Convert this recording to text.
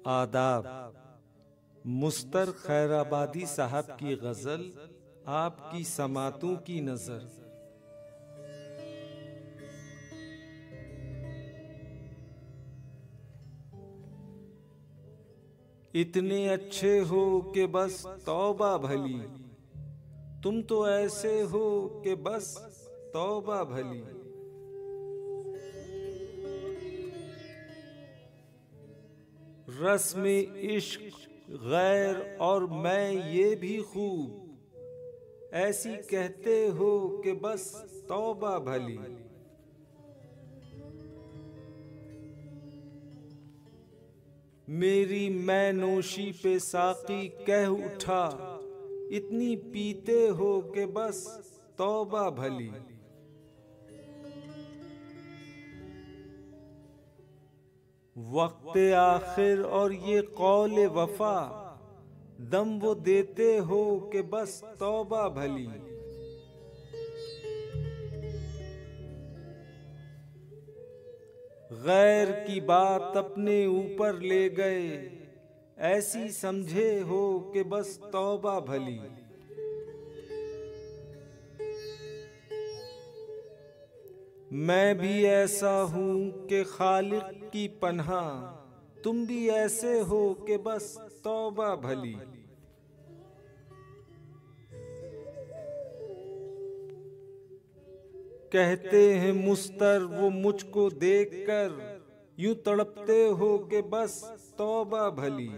आदाब। मुस्तर खैराबादी साहब की गजल आपकी समातों की नजर। इतने अच्छे हो कि बस तौबा भली, तुम तो ऐसे हो कि बस तौबा भली। रस में इश्क गैर और मैं ये भी खूब, ऐसी कहते हो कि बस तौबा भली। मेरी मैं नोशी पे साकी कह उठा, इतनी पीते हो कि बस तौबा भली। वक्त आखिर और ये कौल वफा, दम वो देते हो कि बस तौबा भली। गैर की बात अपने ऊपर ले गए, ऐसी समझे हो कि बस तौबा भली। मैं भी ऐसा हूं कि खालिक की पन्हा, तुम भी ऐसे हो कि बस तौबा भली। कहते हैं मुस्तर वो मुझको देखकर, यूं तड़पते हो कि बस तौबा भली।